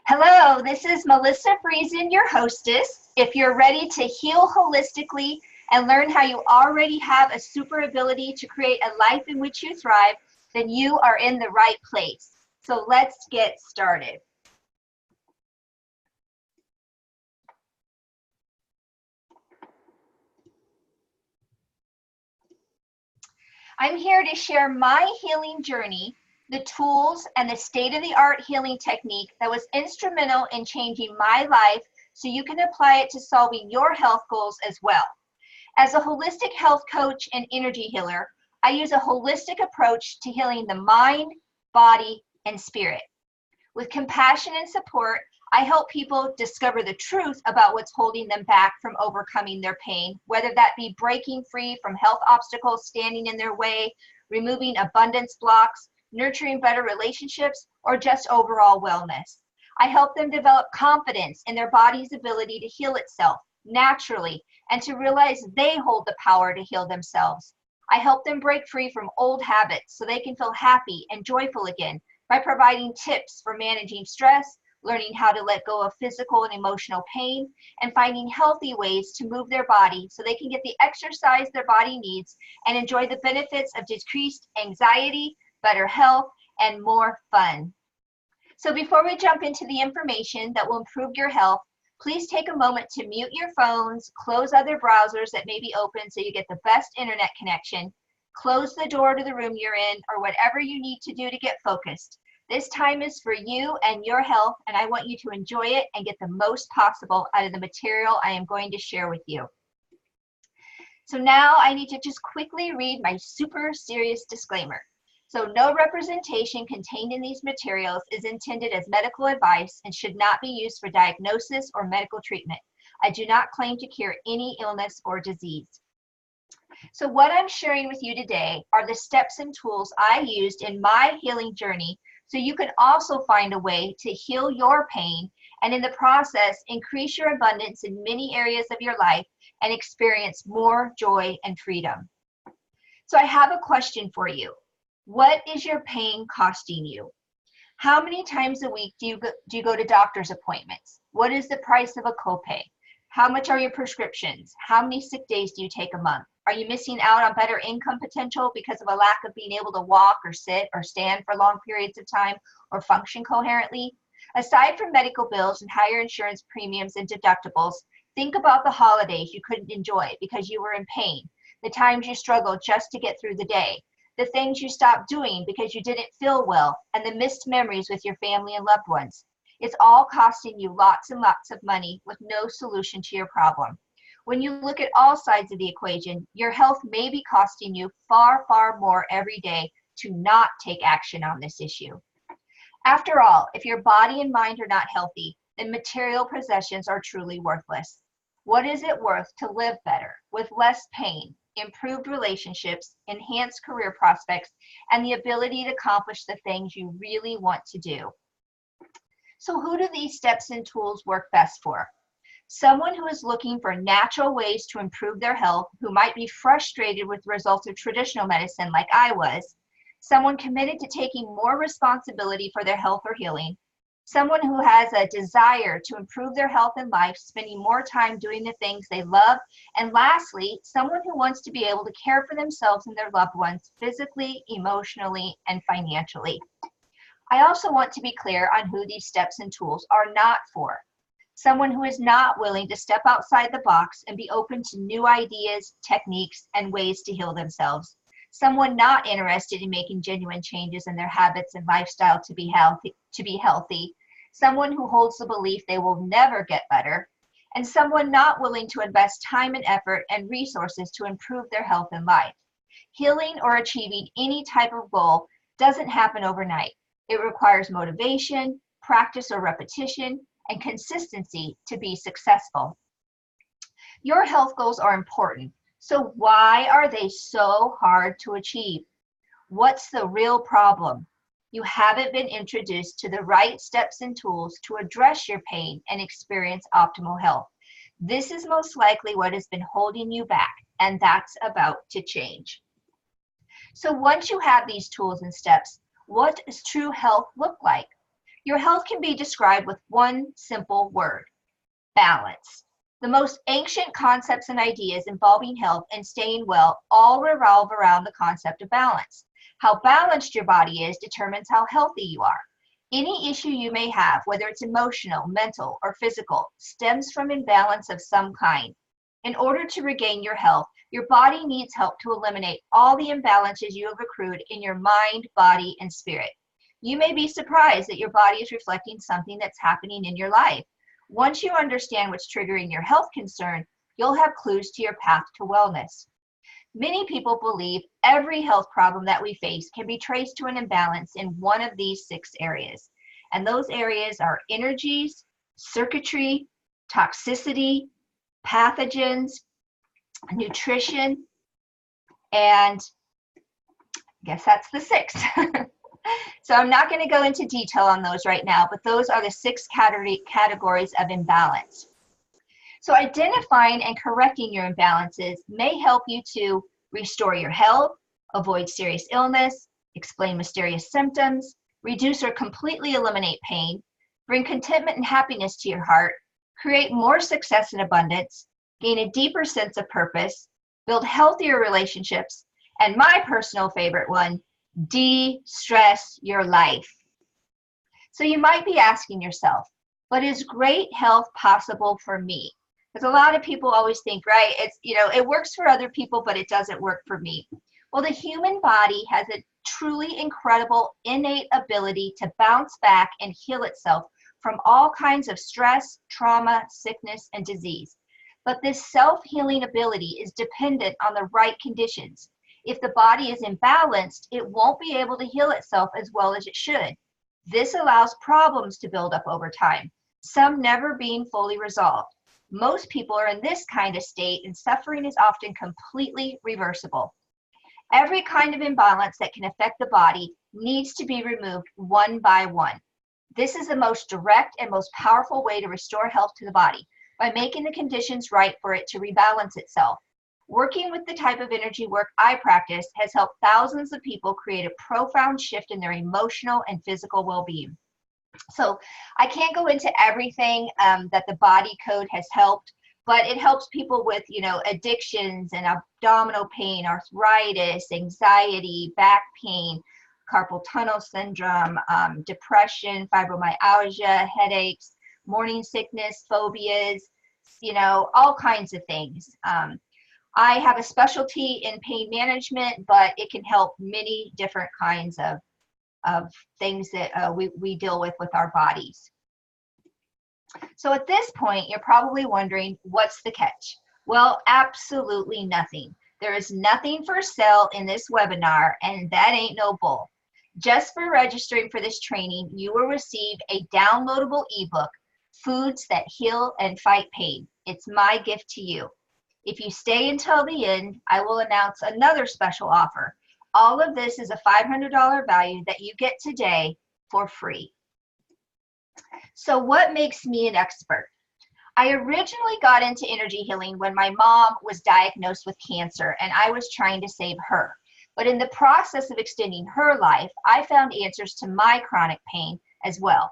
Hello, this is Melissa Friesen, your hostess. If you're ready to heal holistically and learn how you already have a super ability to create a life in which you thrive, then you are in the right place. So let's get started. I'm here to share my healing journey, the tools and the state-of-the-art healing technique that was instrumental in changing my life so you can apply it to solving your health goals as well. As a holistic health coach and energy healer, I use a holistic approach to healing the mind, body, and spirit. With compassion and support, I help people discover the truth about what's holding them back from overcoming their pain, whether that be breaking free from health obstacles standing in their way, removing abundance blocks, nurturing better relationships, or just overall wellness. I help them develop confidence in their body's ability to heal itself naturally and to realize they hold the power to heal themselves. I help them break free from old habits so they can feel happy and joyful again by providing tips for managing stress, learning how to let go of physical and emotional pain, and finding healthy ways to move their body so they can get the exercise their body needs and enjoy the benefits of decreased anxiety, better health, and more fun. So before we jump into the information that will improve your health, please take a moment to mute your phones, close other browsers that may be open so you get the best internet connection, close the door to the room you're in, or whatever you need to do to get focused. This time is for you and your health, and I want you to enjoy it and get the most possible out of the material I am going to share with you. So now I need to just quickly read my super serious disclaimer. So no representation contained in these materials is intended as medical advice and should not be used for diagnosis or medical treatment. I do not claim to cure any illness or disease. So what I'm sharing with you today are the steps and tools I used in my healing journey so you can also find a way to heal your pain and in the process increase your abundance in many areas of your life and experience more joy and freedom. So I have a question for you. What is your pain costing you? How many times a week do you go to doctor's appointments? What is the price of a copay? How much are your prescriptions? How many sick days do you take a month? Are you missing out on better income potential because of a lack of being able to walk or sit or stand for long periods of time or function coherently? Aside from medical bills and higher insurance premiums and deductibles, think about the holidays you couldn't enjoy because you were in pain, the times you struggled just to get through the day, the things you stopped doing because you didn't feel well, and the missed memories with your family and loved ones. It's all costing you lots and lots of money with no solution to your problem. When you look at all sides of the equation, your health may be costing you far, far more every day to not take action on this issue. After all, if your body and mind are not healthy, then material possessions are truly worthless. What is it worth to live better, with less pain, improved relationships, enhanced career prospects, and the ability to accomplish the things you really want to do? So who do these steps and tools work best for? Someone who is looking for natural ways to improve their health, who might be frustrated with the results of traditional medicine like I was, someone committed to taking more responsibility for their health or healing, someone who has a desire to improve their health and life, spending more time doing the things they love, and lastly, someone who wants to be able to care for themselves and their loved ones physically, emotionally, and financially. I also want to be clear on who these steps and tools are not for. Someone who is not willing to step outside the box and be open to new ideas, techniques, and ways to heal themselves. Someone not interested in making genuine changes in their habits and lifestyle to be healthy. Someone who holds the belief they will never get better. And someone not willing to invest time and effort and resources to improve their health and life. Healing or achieving any type of goal doesn't happen overnight. It requires motivation, practice or repetition, and consistency to be successful. Your health goals are important, so why are they so hard to achieve? What's the real problem? You haven't been introduced to the right steps and tools to address your pain and experience optimal health. This is most likely what has been holding you back, and that's about to change. So once you have these tools and steps, what does true health look like? Your health can be described with one simple word: balance. The most ancient concepts and ideas involving health and staying well all revolve around the concept of balance. How balanced your body is determines how healthy you are. Any issue you may have, whether it's emotional, mental, or physical, stems from imbalance of some kind. In order to regain your health, your body needs help to eliminate all the imbalances you have accrued in your mind, body, and spirit. You may be surprised that your body is reflecting something that's happening in your life. Once you understand what's triggering your health concern, you'll have clues to your path to wellness. Many people believe every health problem that we face can be traced to an imbalance in one of these 6 areas. And those areas are energies, circuitry, toxicity, pathogens, nutrition, and I guess that's the 6. So I'm not going to go into detail on those right now, but those are the 6 categories of imbalance. So identifying and correcting your imbalances may help you to restore your health, avoid serious illness, explain mysterious symptoms, reduce or completely eliminate pain, bring contentment and happiness to your heart, create more success and abundance, gain a deeper sense of purpose, build healthier relationships, and my personal favorite one, de-stress your life. So you might be asking yourself, but is great health possible for me? Because a lot of people always think, right, it's, it works for other people, but it doesn't work for me. Well, the human body has a truly incredible innate ability to bounce back and heal itself from all kinds of stress, trauma, sickness, and disease. But this self-healing ability is dependent on the right conditions. If the body is imbalanced, it won't be able to heal itself as well as it should. This allows problems to build up over time, some never being fully resolved. Most people are in this kind of state, and suffering is often completely reversible. Every kind of imbalance that can affect the body needs to be removed one by one. This is the most direct and most powerful way to restore health to the body, by making the conditions right for it to rebalance itself. Working with the type of energy work I practice has helped thousands of people create a profound shift in their emotional and physical well-being. So I can't go into everything that the body code has helped, but it helps people with, addictions and abdominal pain, arthritis, anxiety, back pain, carpal tunnel syndrome, depression, fibromyalgia, headaches, morning sickness, phobias, all kinds of things. I have a specialty in pain management, but it can help many different kinds of things that we deal with our bodies. So at this point, you're probably wondering, what's the catch? Well, absolutely nothing. There is nothing for sale in this webinar, and that ain't no bull. Just for registering for this training, you will receive a downloadable ebook, Foods That Heal and Fight Pain. It's my gift to you. If you stay until the end, I will announce another special offer. All of this is a $500 value that you get today for free. So what makes me an expert? I originally got into energy healing when my mom was diagnosed with cancer and I was trying to save her. But in the process of extending her life, I found answers to my chronic pain as well.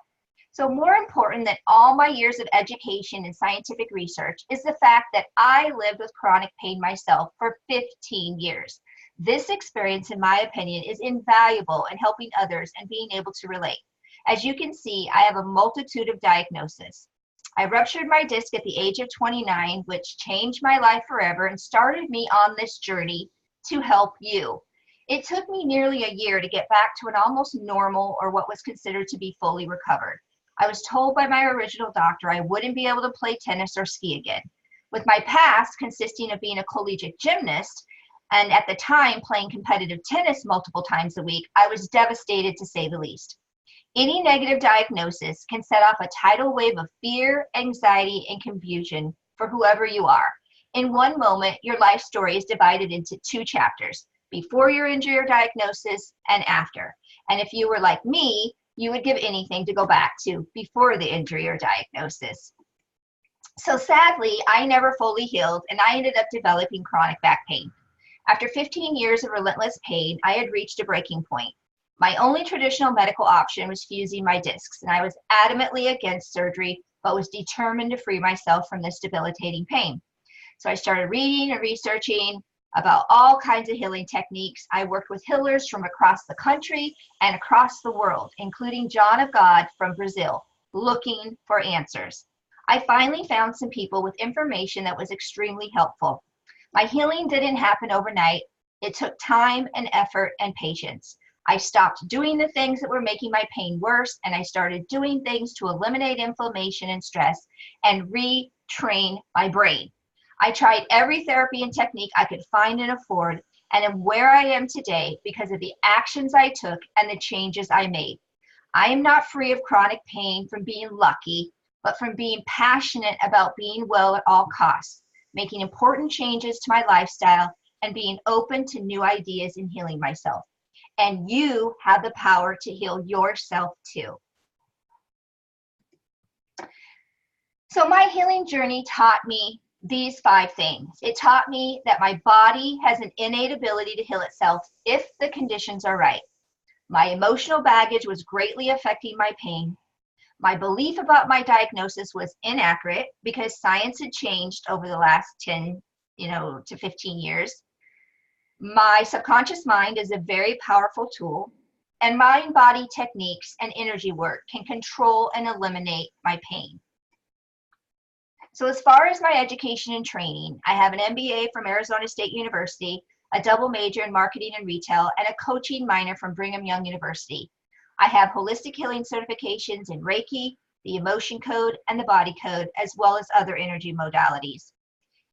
So more important than all my years of education and scientific research is the fact that I lived with chronic pain myself for 15 years. This experience, in my opinion, is invaluable in helping others and being able to relate. As you can see, I have a multitude of diagnoses. I ruptured my disc at the age of 29, which changed my life forever and started me on this journey to help you. It took me nearly a year to get back to an almost normal, or what was considered to be fully recovered. I was told by my original doctor I wouldn't be able to play tennis or ski again. With my past consisting of being a collegiate gymnast, and at the time playing competitive tennis multiple times a week, I was devastated to say the least. Any negative diagnosis can set off a tidal wave of fear, anxiety, and confusion for whoever you are. In one moment, your life story is divided into 2 chapters, before your injury or diagnosis and after. And if you were like me, you would give anything to go back to before the injury or diagnosis. So sadly, I never fully healed, and I ended up developing chronic back pain. After 15 years of relentless pain, I had reached a breaking point. My only traditional medical option was fusing my discs, and I was adamantly against surgery, but was determined to free myself from this debilitating pain. So I started reading and researching about all kinds of healing techniques. I worked with healers from across the country and across the world, including John of God from Brazil, looking for answers. I finally found some people with information that was extremely helpful. My healing didn't happen overnight. It took time and effort and patience. I stopped doing the things that were making my pain worse, and I started doing things to eliminate inflammation and stress and retrain my brain. I tried every therapy and technique I could find and afford, and am where I am today because of the actions I took and the changes I made. I am not free of chronic pain from being lucky, but from being passionate about being well at all costs, making important changes to my lifestyle, and being open to new ideas in healing myself. And you have the power to heal yourself too. So my healing journey taught me these 5 things. It taught me that my body has an innate ability to heal itself if the conditions are right. My emotional baggage was greatly affecting my pain. My belief about my diagnosis was inaccurate because science had changed over the last 10, to 15 years. My subconscious mind is a very powerful tool, and mind-body techniques and energy work can control and eliminate my pain. So as far as my education and training, I have an MBA from Arizona State University, a double major in marketing and retail, and a coaching minor from Brigham Young University. I have holistic healing certifications in Reiki, the emotion code, and the body code, as well as other energy modalities.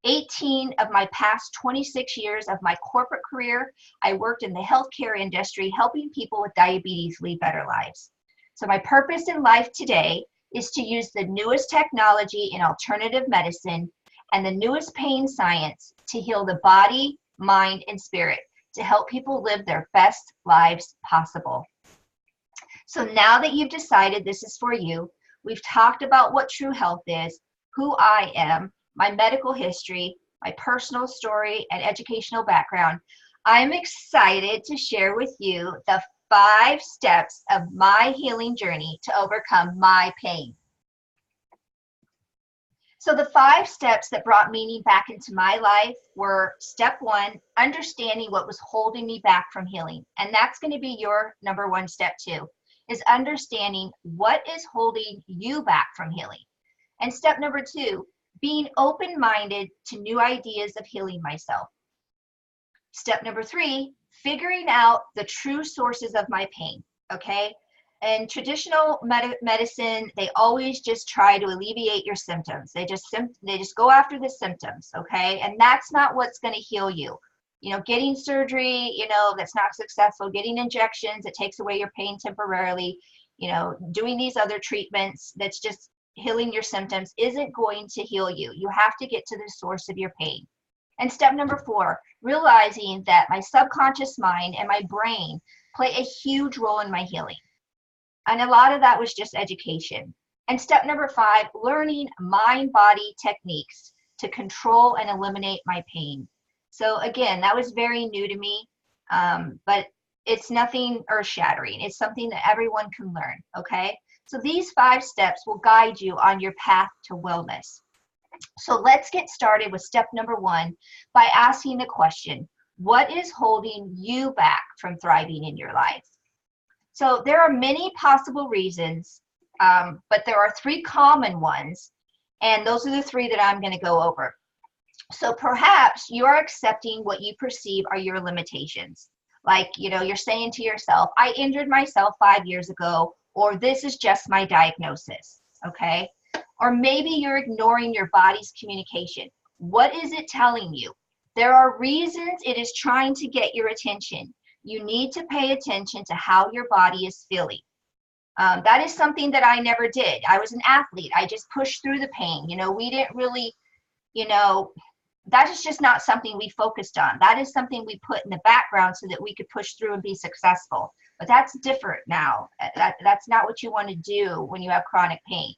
18 of my past 26 years of my corporate career, I worked in the healthcare industry, helping people with diabetes lead better lives. So my purpose in life today is to use the newest technology in alternative medicine and the newest pain science to heal the body, mind, and spirit to help people live their best lives possible. So now that you've decided this is for you, we've talked about what true health is, who I am, my medical history, my personal story, and educational background. I'm excited to share with you the 5 steps of my healing journey to overcome my pain. So the 5 steps that brought meaning back into my life were: step 1, understanding what was holding me back from healing. And that's going to be your number 1 step too, is understanding what is holding you back from healing. And step number 2, being open-minded to new ideas of healing myself. Step number 3, figuring out the true sources of my pain, okay? In traditional medicine, they always just try to alleviate your symptoms. They just go after the symptoms, okay? And that's not what's going to heal you. Getting surgery, that's not successful, getting injections, it takes away your pain temporarily, doing these other treatments that's just healing your symptoms isn't going to heal you. You have to get to the source of your pain. And step number 4, realizing that my subconscious mind and my brain play a huge role in my healing. And a lot of that was just education. And step number 5, learning mind-body techniques to control and eliminate my pain. So again, that was very new to me, but it's nothing earth-shattering. It's something that everyone can learn, okay? So these 5 steps will guide you on your path to wellness. So let's get started with step number 1 by asking the question, what is holding you back from thriving in your life? So there are many possible reasons, but there are 3 common ones, and those are the 3 that I'm going to go over. So perhaps you're accepting what you perceive are your limitations. Like, you're saying to yourself, I injured myself 5 years ago, or this is just my diagnosis, okay? Or maybe you're ignoring your body's communication. What is it telling you? There are reasons it is trying to get your attention. You need to pay attention to how your body is feeling. That is something that I never did. I was an athlete. I just pushed through the pain. We didn't really, that is just not something we focused on. That is something we put in the background so that we could push through and be successful. But that's different now. That's not what you want to do when you have chronic pain.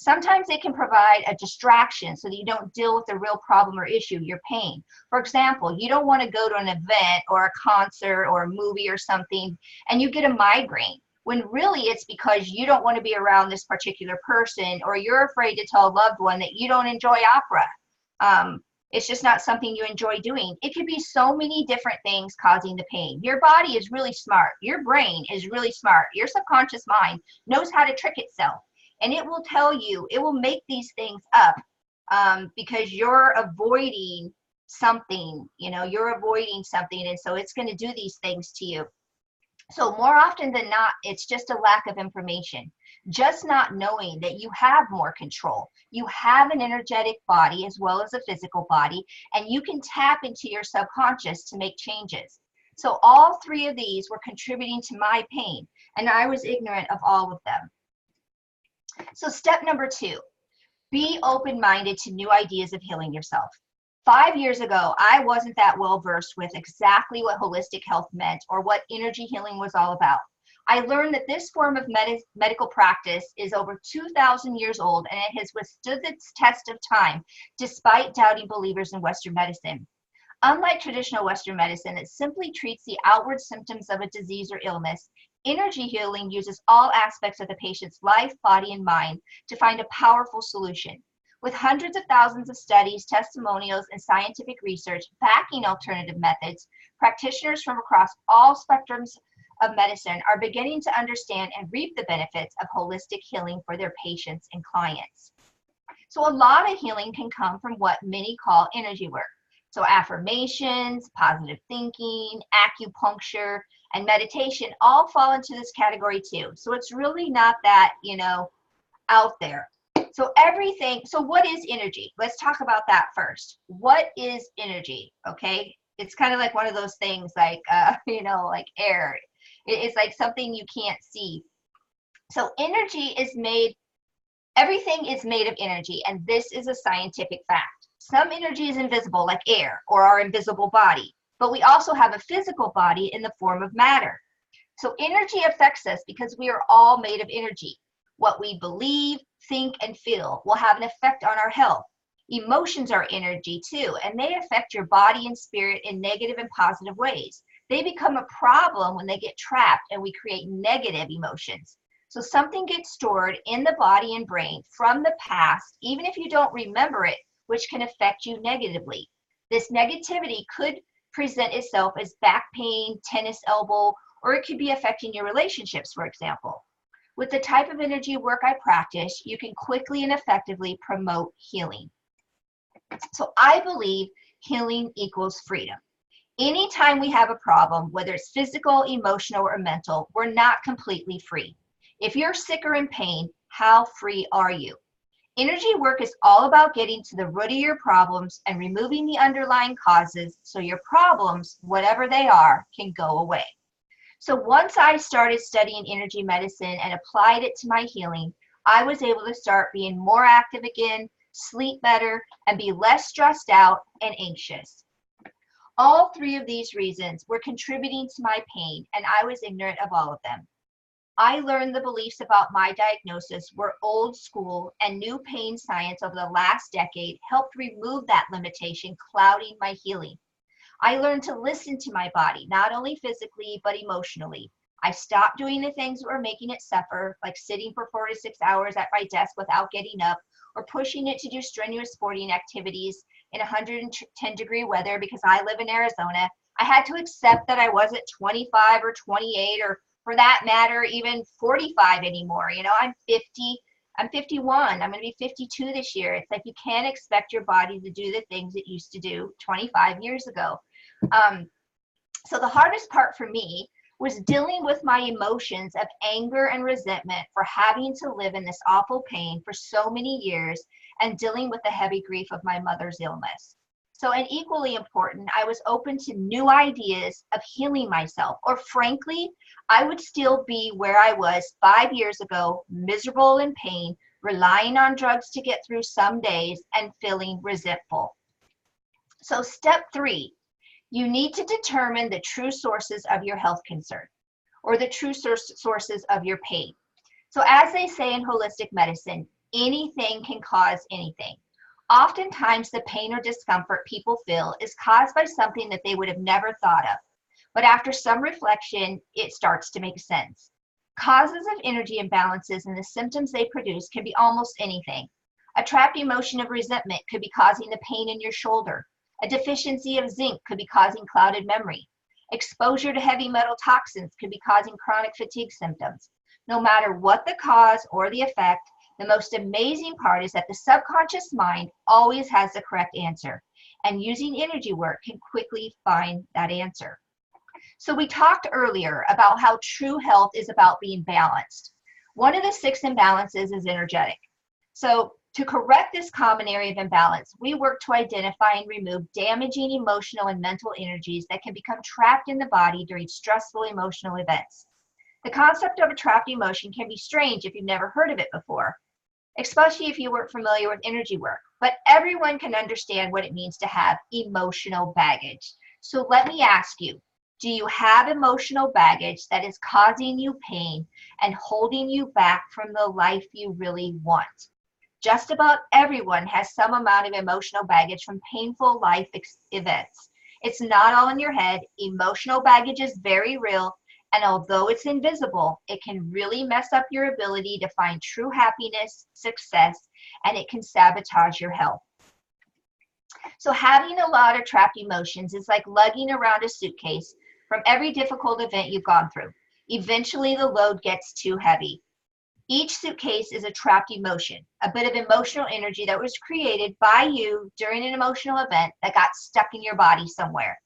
Sometimes it can provide a distraction so that you don't deal with the real problem or issue, your pain. For example, you don't want to go to an event or a concert or a movie or something and you get a migraine, when really it's because you don't want to be around this particular person, or you're afraid to tell a loved one that you don't enjoy opera. It's just not something you enjoy doing. It could be so many different things causing the pain. Your body is really smart. Your brain is really smart. Your subconscious mind knows how to trick itself. And it will tell you, it will make these things up because you're avoiding something, you're avoiding something. And so it's going to do these things to you. So more often than not, it's just a lack of information. Just not knowing that you have more control. You have an energetic body as well as a physical body, and you can tap into your subconscious to make changes. So all three of these were contributing to my pain, and I was ignorant of all of them. So step number 2, be open-minded to new ideas of healing yourself. 5 years ago, I wasn't that well versed with exactly what holistic health meant or what energy healing was all about. I learned that this form of medical practice is over 2,000 years old, and it has withstood its test of time despite doubting believers in Western medicine. Unlike traditional Western medicine that simply treats the outward symptoms of a disease or illness, energy healing uses all aspects of the patient's life, body, and mind to find a powerful solution. With hundreds of thousands of studies, testimonials, and scientific research backing alternative methods, practitioners from across all spectrums of medicine are beginning to understand and reap the benefits of holistic healing for their patients and clients. So a lot of healing can come from what many call energy work. So affirmations, positive thinking, acupuncture, and meditation all fall into this category too. So it's really not that, out there. So what is energy? Let's talk about that first. What is energy? Okay. It's kind of like one of those things like, like air. It's like something you can't see. So everything is made of energy, and this is a scientific fact. Some energy is invisible, like air or our invisible body, but we also have a physical body in the form of matter. So energy affects us because we are all made of energy. What we believe, think, and feel will have an effect on our health. Emotions are energy too, and they affect your body and spirit in negative and positive ways. They become a problem when they get trapped and we create negative emotions. So something gets stored in the body and brain from the past, even if you don't remember it, which can affect you negatively. This negativity could present itself as back pain, tennis elbow, or it could be affecting your relationships, for example. With the type of energy work I practice, you can quickly and effectively promote healing. So I believe healing equals freedom. Anytime we have a problem, whether it's physical, emotional, or mental, we're not completely free. If you're sick or in pain, how free are you? Energy work is all about getting to the root of your problems and removing the underlying causes so your problems, whatever they are, can go away. So once I started studying energy medicine and applied it to my healing, I was able to start being more active again, sleep better, and be less stressed out and anxious. All three of these reasons were contributing to my pain, and I was ignorant of all of them. I learned the beliefs about my diagnosis were old school, and new pain science over the last decade helped remove that limitation clouding my healing. I learned to listen to my body, not only physically, but emotionally. I stopped doing the things that were making it suffer, like sitting for 4 to 6 hours at my desk without getting up, or pushing it to do strenuous sporting activities in 110-degree weather because I live in Arizona. I had to accept that I wasn't 25 or 28, or for that matter, even 45 anymore. I'm 50. I'm 51. I'm going to be 52 this year. It's like you can't expect your body to do the things it used to do 25 years ago. So the hardest part for me was dealing with my emotions of anger and resentment for having to live in this awful pain for so many years and dealing with the heavy grief of my mother's illness. So, and equally important, I was open to new ideas of healing myself, or frankly, I would still be where I was 5 years ago, miserable in pain, relying on drugs to get through some days and feeling resentful. So step 3, you need to determine the true sources of your health concern, or the true sources of your pain. So as they say in holistic medicine, anything can cause anything. Oftentimes, the pain or discomfort people feel is caused by something that they would have never thought of. But after some reflection, it starts to make sense. Causes of energy imbalances and the symptoms they produce can be almost anything. A trapped emotion of resentment could be causing the pain in your shoulder. A deficiency of zinc could be causing clouded memory. Exposure to heavy metal toxins could be causing chronic fatigue symptoms. No matter what the cause or the effect, the most amazing part is that the subconscious mind always has the correct answer, and using energy work can quickly find that answer. So we talked earlier about how true health is about being balanced. One of the 6 imbalances is energetic. So to correct this common area of imbalance, we work to identify and remove damaging emotional and mental energies that can become trapped in the body during stressful emotional events. The concept of a trapped emotion can be strange if you've never heard of it before, especially if you weren't familiar with energy work, but everyone can understand what it means to have emotional baggage. So let me ask you, do you have emotional baggage that is causing you pain and holding you back from the life you really want? Just about everyone has some amount of emotional baggage from painful life events. It's not all in your head. Emotional baggage is very real, and although it's invisible, it can really mess up your ability to find true happiness, success, and it can sabotage your health. So having a lot of trapped emotions is like lugging around a suitcase from every difficult event you've gone through. Eventually, the load gets too heavy. Each suitcase is a trapped emotion, a bit of emotional energy that was created by you during an emotional event that got stuck in your body somewhere.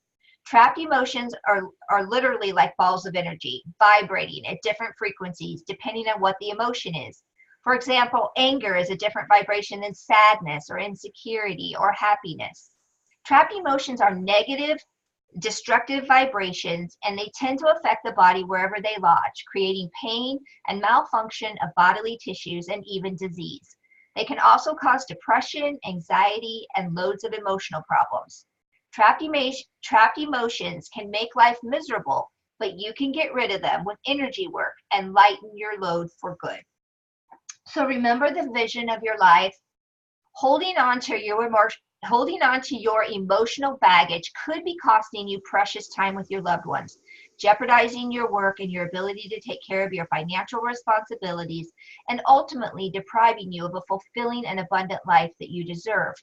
Trapped emotions are literally like balls of energy, vibrating at different frequencies depending on what the emotion is. For example, anger is a different vibration than sadness or insecurity or happiness. Trapped emotions are negative, destructive vibrations, and they tend to affect the body wherever they lodge, creating pain and malfunction of bodily tissues and even disease. They can also cause depression, anxiety, and loads of emotional problems. Trapped emotions can make life miserable, but you can get rid of them with energy work and lighten your load for good. So remember the vision of your life. Holding on to your emotional baggage could be costing you precious time with your loved ones, jeopardizing your work and your ability to take care of your financial responsibilities, and ultimately depriving you of a fulfilling and abundant life that you deserve.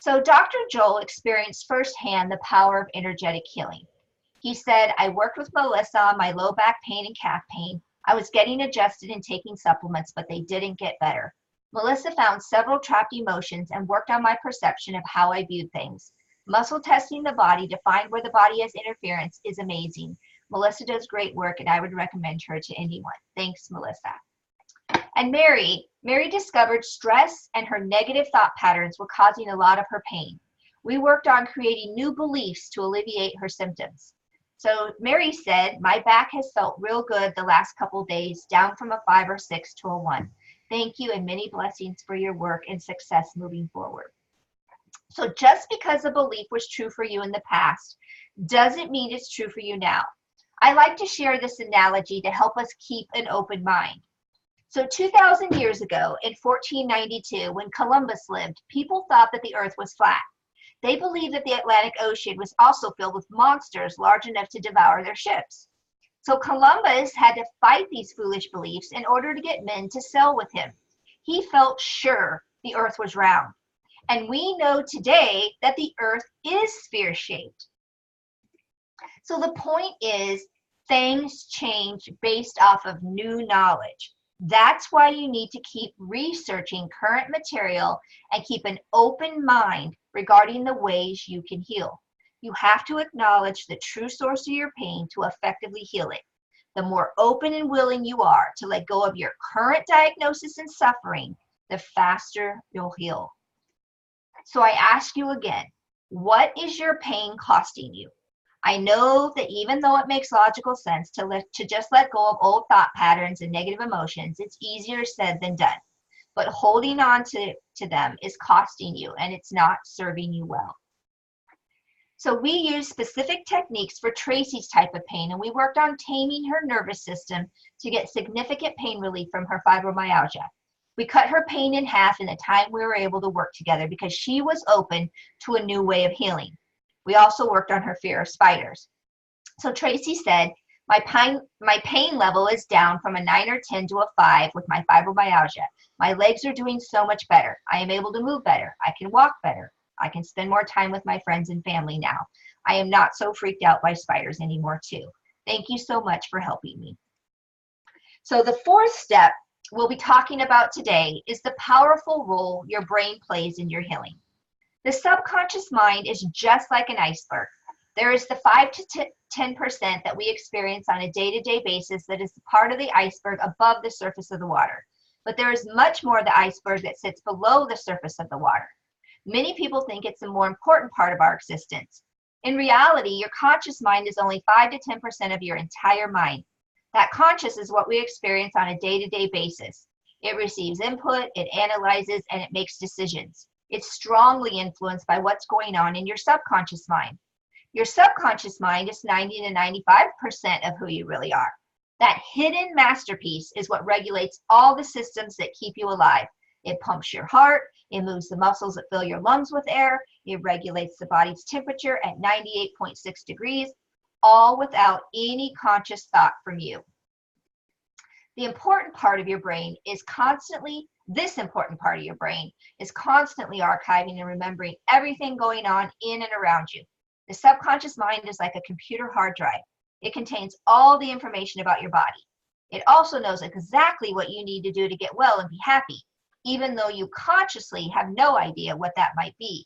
So Dr. Joel experienced firsthand the power of energetic healing. He said, I worked with Melissa on my low back pain and calf pain. I was getting adjusted and taking supplements, but they didn't get better. Melissa found several trapped emotions and worked on my perception of how I viewed things. Muscle testing the body to find where the body has interference is amazing. Melissa does great work, and I would recommend her to anyone. Thanks, Melissa. And Mary discovered stress and her negative thought patterns were causing a lot of her pain. We worked on creating new beliefs to alleviate her symptoms. So Mary said, my back has felt real good the last couple days, down from a 5 or 6 to a 1. Thank you and many blessings for your work and success moving forward. So just because a belief was true for you in the past doesn't mean it's true for you now. I like to share this analogy to help us keep an open mind. So 2,000 years ago in 1492, when Columbus lived, people thought that the earth was flat. They believed that the Atlantic Ocean was also filled with monsters large enough to devour their ships. So Columbus had to fight these foolish beliefs in order to get men to sail with him. He felt sure the earth was round. And we know today that the earth is sphere-shaped. So the point is, things change based off of new knowledge. That's why you need to keep researching current material and keep an open mind regarding the ways you can heal. You have to acknowledge the true source of your pain to effectively heal it. The more open and willing you are to let go of your current diagnosis and suffering, the faster you'll heal. So I ask you again, what is your pain costing you? I know that even though it makes logical sense to just let go of old thought patterns and negative emotions, it's easier said than done. But holding on to them is costing you, and it's not serving you well. So we use specific techniques for Tracy's type of pain, and we worked on taming her nervous system to get significant pain relief from her fibromyalgia. We cut her pain in half in the time we were able to work together because she was open to a new way of healing. We also worked on her fear of spiders. So Tracy said, my pain level is down from a 9 or 10 to a 5 with my fibromyalgia. My legs are doing so much better. I am able to move better. I can walk better. I can spend more time with my friends and family now. I am not so freaked out by spiders anymore too. Thank you so much for helping me. So the fourth step we'll be talking about today is the powerful role your brain plays in your healing. The subconscious mind is just like an iceberg. There is the 5 to 10% that we experience on a day-to-day basis that is part of the iceberg above the surface of the water. But there is much more of the iceberg that sits below the surface of the water. Many people think it's a more important part of our existence. In reality, your conscious mind is only 5 to 10% of your entire mind. That conscious is what we experience on a day-to-day basis. It receives input, it analyzes, and it makes decisions. It's strongly influenced by what's going on in your subconscious mind. Your subconscious mind is 90 to 95% of who you really are. That hidden masterpiece is what regulates all the systems that keep you alive. It pumps your heart, it moves the muscles that fill your lungs with air, it regulates the body's temperature at 98.6 degrees, all without any conscious thought from you. The important part of your brain is constantly archiving and remembering everything going on in and around you. The subconscious mind is like a computer hard drive. It contains all the information about your body. It also knows exactly what you need to do to get well and be happy, even though you consciously have no idea what that might be.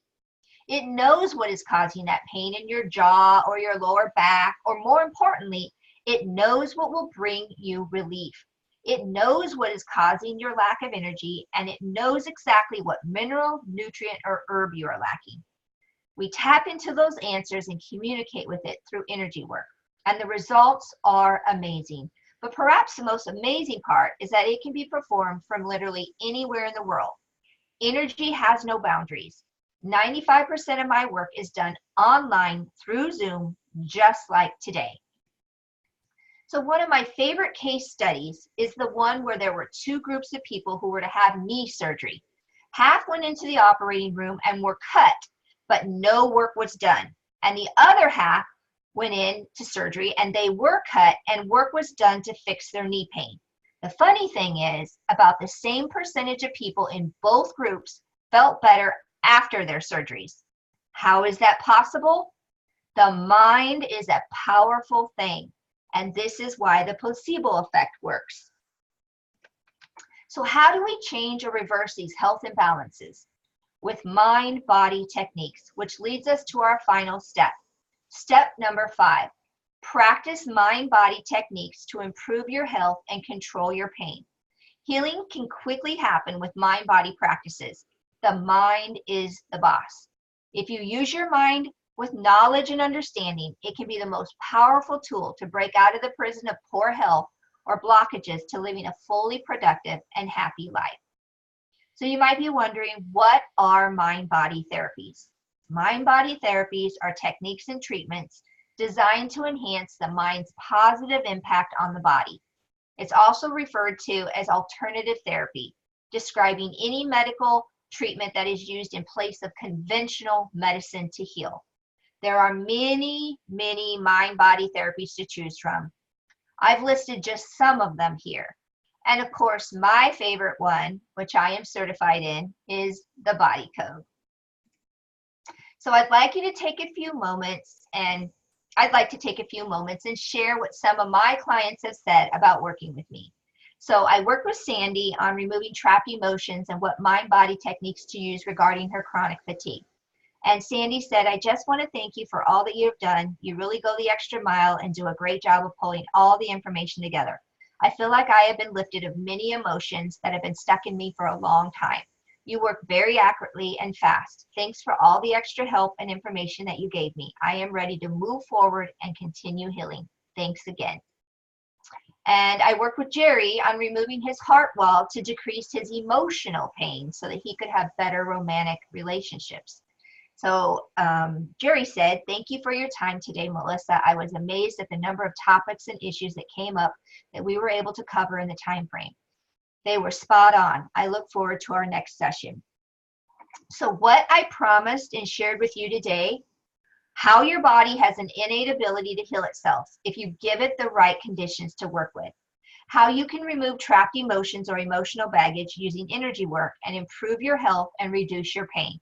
It knows what is causing that pain in your jaw or your lower back, or more importantly, it knows what will bring you relief. It knows what is causing your lack of energy, and it knows exactly what mineral, nutrient, or herb you are lacking. We tap into those answers and communicate with it through energy work, and the results are amazing. But perhaps the most amazing part is that it can be performed from literally anywhere in the world. Energy has no boundaries. 95% of my work is done online through Zoom, just like today. So one of my favorite case studies is the one where there were two groups of people who were to have knee surgery. Half went into the operating room and were cut, but no work was done. And the other half went into surgery and they were cut and work was done to fix their knee pain. The funny thing is, about the same percentage of people in both groups felt better after their surgeries. How is that possible? The mind is a powerful thing, and this is why the placebo effect works. So how do we change or reverse these health imbalances? With mind-body techniques, which leads us to our final step. Step number 5, practice mind-body techniques to improve your health and control your pain. Healing can quickly happen with mind-body practices. The mind is the boss. If you use your mind with knowledge and understanding, it can be the most powerful tool to break out of the prison of poor health or blockages to living a fully productive and happy life. So you might be wondering, what are mind-body therapies? Mind-body therapies are techniques and treatments designed to enhance the mind's positive impact on the body. It's also referred to as alternative therapy, describing any medical treatment that is used in place of conventional medicine to heal. There are many, many mind-body therapies to choose from. I've listed just some of them here. And of course, my favorite one, which I am certified in, is the body code. So I'd like to take a few moments and share what some of my clients have said about working with me. So I worked with Sandy on removing trapped emotions and what mind-body techniques to use regarding her chronic fatigue. And Sandy said, I just want to thank you for all that you've done. You really go the extra mile and do a great job of pulling all the information together. I feel like I have been lifted of many emotions that have been stuck in me for a long time. You work very accurately and fast. Thanks for all the extra help and information that you gave me. I am ready to move forward and continue healing. Thanks again. And I worked with Jerry on removing his heart wall to decrease his emotional pain so that he could have better romantic relationships. So Jerry said, thank you for your time today, Melissa. I was amazed at the number of topics and issues that came up that we were able to cover in the time frame. They were spot on. I look forward to our next session. So what I promised and shared with you today, how your body has an innate ability to heal itself if you give it the right conditions to work with. How you can remove trapped emotions or emotional baggage using energy work and improve your health and reduce your pain.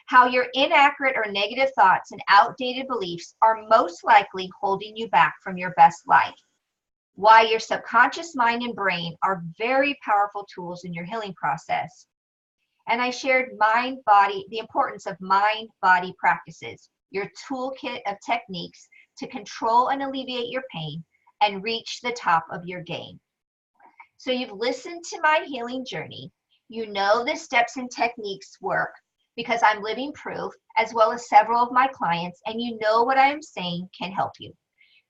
How your inaccurate or negative thoughts and outdated beliefs are most likely holding you back from your best life. Why your subconscious mind and brain are very powerful tools in your healing process. And I shared the importance of mind-body practices, your toolkit of techniques to control and alleviate your pain and reach the top of your game. So you've listened to my healing journey. You know the steps and techniques work because I'm living proof, as well as several of my clients, and you know what I am saying can help you.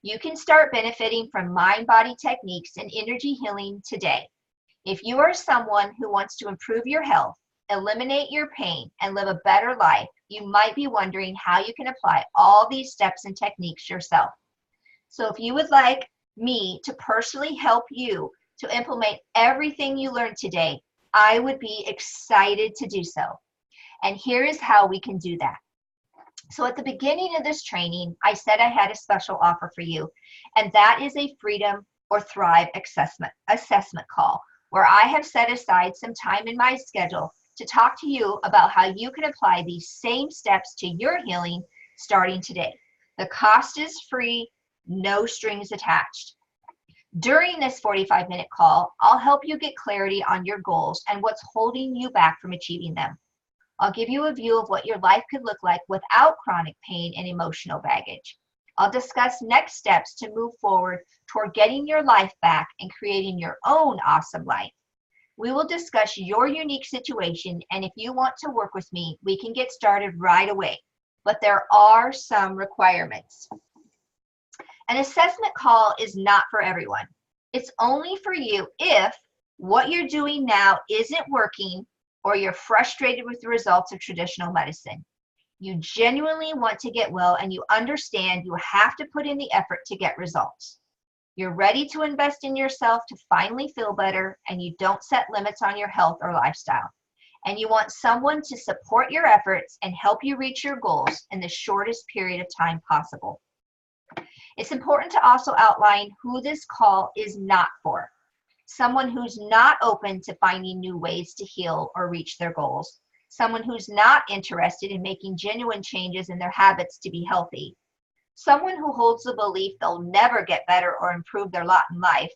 You can start benefiting from mind-body techniques and energy healing today. If you are someone who wants to improve your health, eliminate your pain, and live a better life, you might be wondering how you can apply all these steps and techniques yourself. So if you would like me to personally help you to implement everything you learned today, I would be excited to do so. And here is how we can do that. So at the beginning of this training, I said I had a special offer for you, and that is a Freedom or Thrive assessment call, where I have set aside some time in my schedule to talk to you about how you can apply these same steps to your healing starting today. The cost is free, no strings attached. During this 45-minute call, I'll help you get clarity on your goals and what's holding you back from achieving them. I'll give you a view of what your life could look like without chronic pain and emotional baggage. I'll discuss next steps to move forward toward getting your life back and creating your own awesome life. We will discuss your unique situation, and if you want to work with me, we can get started right away. But there are some requirements. An assessment call is not for everyone. It's only for you if what you're doing now isn't working or you're frustrated with the results of traditional medicine. You genuinely want to get well and you understand you have to put in the effort to get results. You're ready to invest in yourself to finally feel better, and you don't set limits on your health or lifestyle. And you want someone to support your efforts and help you reach your goals in the shortest period of time possible. It's important to also outline who this call is not for. Someone who's not open to finding new ways to heal or reach their goals. Someone who's not interested in making genuine changes in their habits to be healthy. Someone who holds the belief they'll never get better or improve their lot in life.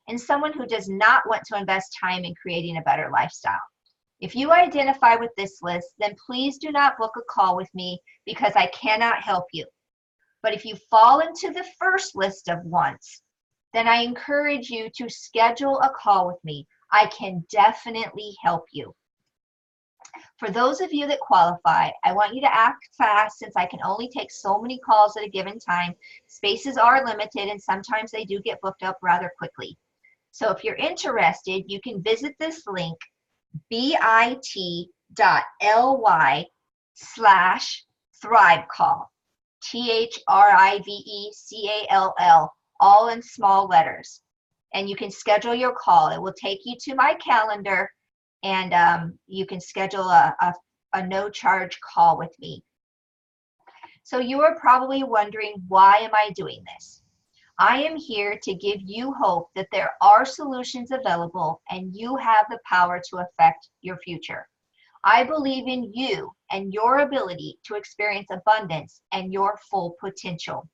And someone who does not want to invest time in creating a better lifestyle. If you identify with this list, then please do not book a call with me because I cannot help you. But if you fall into the first list of wants, then I encourage you to schedule a call with me. I can definitely help you. For those of you that qualify, I want you to act fast since I can only take so many calls at a given time. Spaces are limited and sometimes they do get booked up rather quickly. So if you're interested, you can visit this link, bit.ly/thrivecall, THRIVECALL, all in small letters. And you can schedule your call. It will take you to my calendar, and you can schedule a no-charge call with me. So you are probably wondering, why am I doing this? I am here to give you hope that there are solutions available and you have the power to affect your future. I believe in you and your ability to experience abundance and your full potential.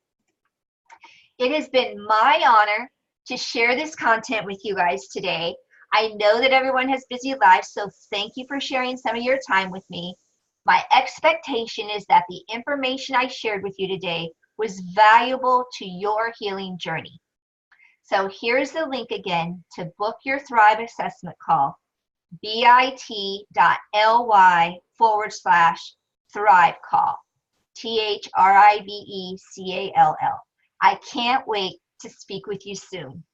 It has been my honor to share this content with you guys today. I know that everyone has busy lives, so thank you for sharing some of your time with me. My expectation is that the information I shared with you today was valuable to your healing journey. So here's the link again to book your Thrive assessment call, bit.ly/Thrive call, THRIVECALL. I can't wait to speak with you soon.